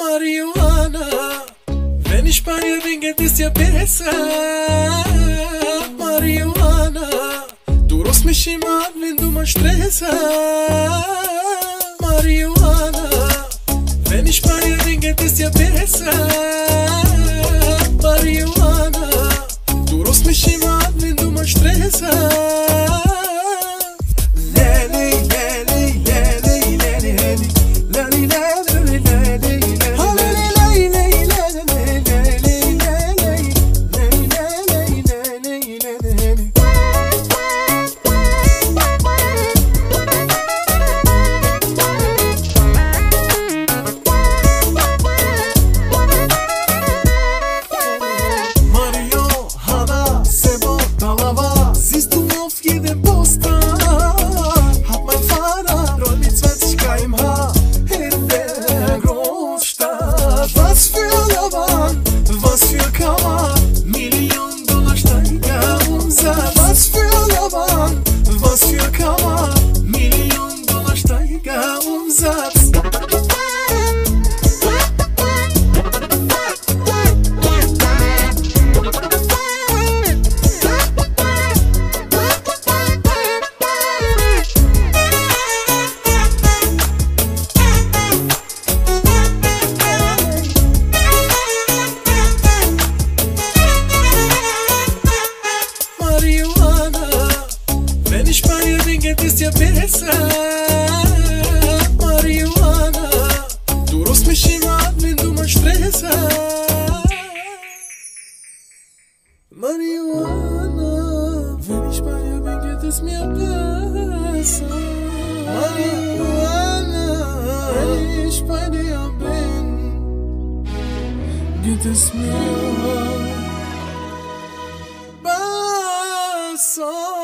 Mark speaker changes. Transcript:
Speaker 1: Marihuana, wenn ich bei dir bin, geht es dir besser. Marihuana, du rufst mich immer an, wenn du mal Stress hast. Marihuana, wenn ich bei dir bin, geht es dir besser. Marihuana, du rufst mich immer an, wenn du mal Stress hast. Wenn ich bei dir bin, geht es dir besser. Marihuana, du rufst mich immer an, wenn du mal Stress hast. Marihuana, wenn ich bei dir bin, geht es mir besser. Marihuana, wenn ich bei dir bin, geht es mir besser.